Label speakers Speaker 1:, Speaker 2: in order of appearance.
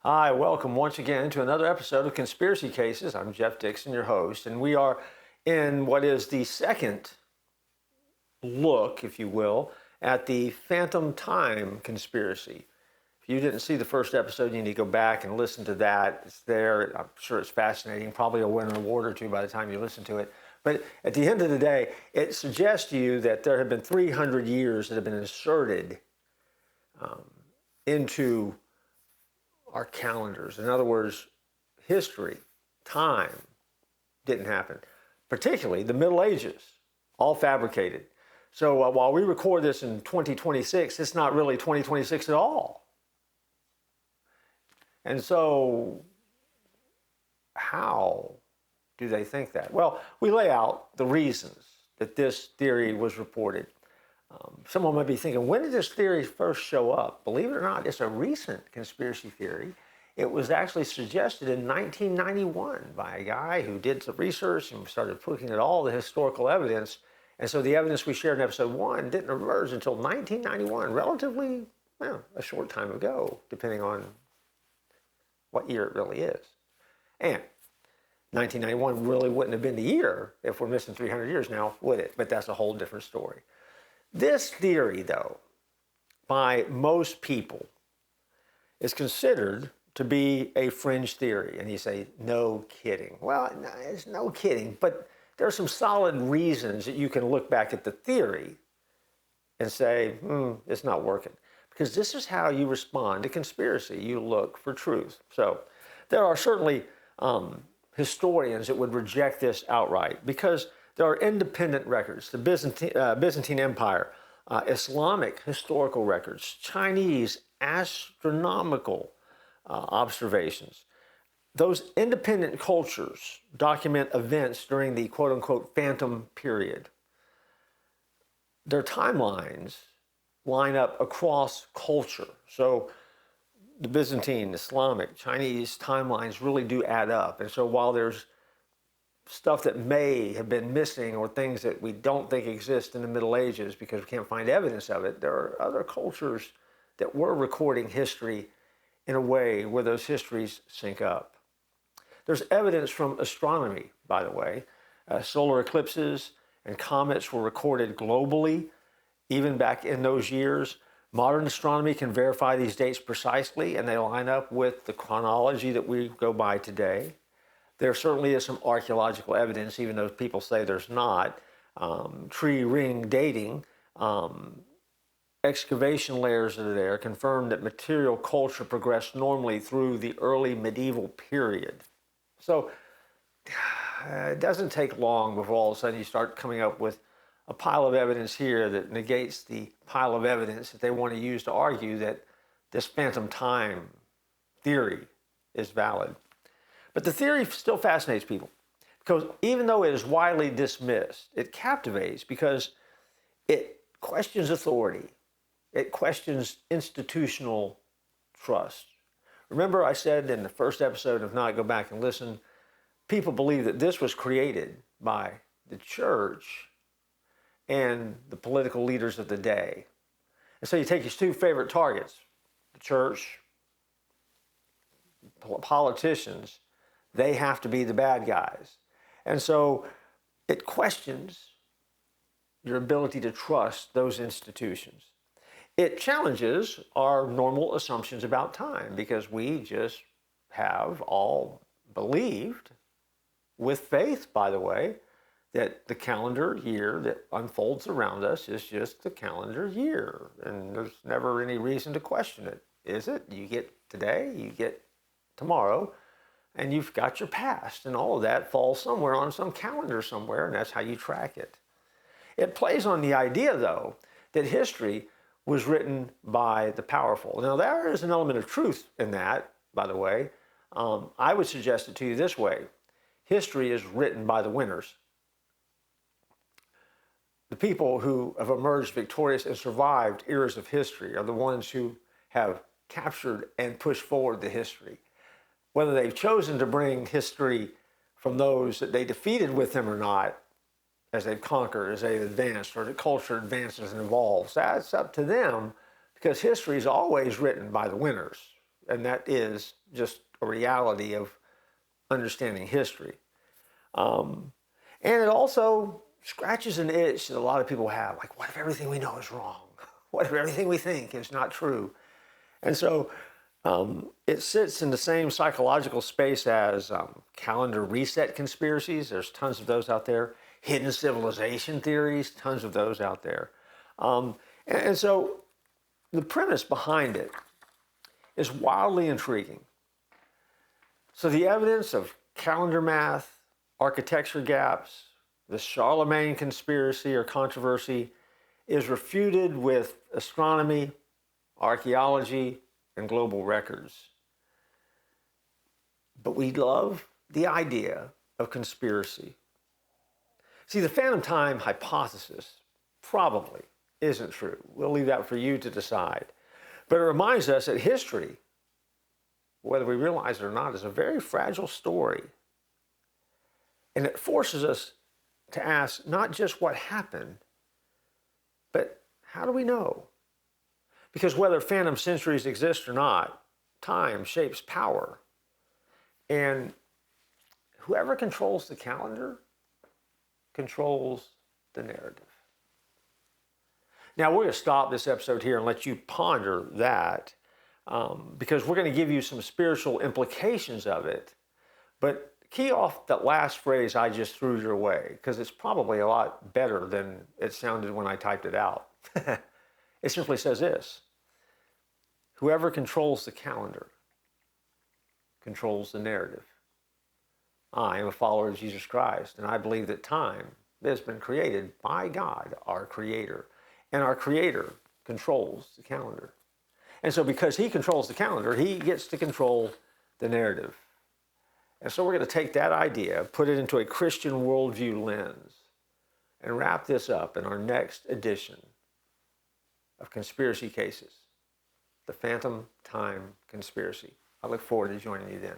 Speaker 1: Hi, welcome once again to another episode of Conspiracy Cases. I'm Jeff Dixon, your host, and we are in what is the second look, if you will, at the phantom time conspiracy. If you didn't see the first episode, you need to go back and listen to that. It's there. I'm sure it's fascinating. Probably will win an award or two by the time you listen to it. But at the end of the day, it suggests to you that there have been 300 years that have been inserted into our calendars. In other words, history, time didn't happen, particularly the Middle Ages, all fabricated. So while we record this in 2026, it's not really 2026 at all. And so how do they think that? Well, we lay out the reasons that this theory was reported. Someone might be thinking, when did this theory first show up? Believe it or not, it's a recent conspiracy theory. It was actually suggested in 1991 by a guy who did some research and started looking at all the historical evidence. And so the evidence we shared in episode 1 didn't emerge until 1991, relatively, a short time ago, depending on what year it really is. And 1991 really wouldn't have been the year if we're missing 300 years now, would it? But that's a whole different story. This theory, though, by most people, is considered to be a fringe theory. And you say, no kidding. Well, no, it's no kidding, but there are some solid reasons that you can look back at the theory and say, it's not working. Because this is how you respond to conspiracy. You look for truth. So there are certainly historians that would reject this outright because there are independent records, the Byzantine Empire, Islamic historical records, Chinese astronomical observations. Those independent cultures document events during the quote-unquote phantom period. Their timelines line up across culture. So the Byzantine, Islamic, Chinese timelines really do add up. And so while there's stuff that may have been missing or things that we don't think exist in the Middle Ages because we can't find evidence of it, there are other cultures that were recording history in a way where those histories sync up. There's evidence from astronomy, by the way. Solar eclipses and comets were recorded globally, even back in those years. Modern astronomy can verify these dates precisely, and they line up with the chronology that we go by today. There certainly is some archaeological evidence, even though people say there's not. Tree ring dating, excavation layers that are there confirm that material culture progressed normally through the early medieval period. So it doesn't take long before all of a sudden you start coming up with a pile of evidence here that negates the pile of evidence that they want to use to argue that this phantom time theory is valid. But the theory still fascinates people because even though it is widely dismissed, it captivates because it questions authority. It questions institutional trust. Remember I said in the first episode of Not, go back and listen, people believe that this was created by the church and the political leaders of the day. And so you take your two favorite targets, the church, politicians, they have to be the bad guys. And so it questions your ability to trust those institutions. It challenges our normal assumptions about time because we just have all believed, with faith, by the way, that the calendar year that unfolds around us is just the calendar year. And there's never any reason to question it. Is it? You get today, you get tomorrow, and you've got your past, and all of that falls somewhere on some calendar somewhere, and that's how you track it. It plays on the idea, though, that history was written by the powerful. Now, there is an element of truth in that, by the way. I would suggest it to you this way. History is written by the winners. The people who have emerged victorious and survived eras of history are the ones who have captured and pushed forward the history. Whether they've chosen to bring history from those that they defeated with them or not, as they've conquered, as they've advanced, or the culture advances and evolves, that's up to them because history is always written by the winners. and that is just a reality of understanding history. And it also scratches an itch that a lot of people have, like, what if everything we know is wrong? What if everything we think is not true? And so it sits in the same psychological space as calendar reset conspiracies. There's tons of those out there. Hidden civilization theories, tons of those out there. And so the premise behind it is wildly intriguing. So the evidence of calendar math, architecture gaps, the Charlemagne conspiracy or controversy is refuted with astronomy, archaeology, and global records. But we love the idea of conspiracy. See, the phantom time hypothesis probably isn't true. We'll leave that for you to decide. But it reminds us that history, whether we realize it or not, is a very fragile story. And it forces us to ask not just what happened, but how do we know? Because whether phantom centuries exist or not, time shapes power. And whoever controls the calendar controls the narrative. Now, we're going to stop this episode here and let you ponder that because we're going to give you some spiritual implications of it. But key off that last phrase I just threw your way, because it's probably a lot better than it sounded when I typed it out. It simply says this: whoever controls the calendar controls the narrative. I am a follower of Jesus Christ, and I believe that time has been created by God, our Creator. And our Creator controls the calendar. And so because He controls the calendar, He gets to control the narrative. And so we're going to take that idea, put it into a Christian worldview lens, and wrap this up in our next edition of Conspiracy Cases, the Phantom Time Conspiracy. I look forward to joining you then.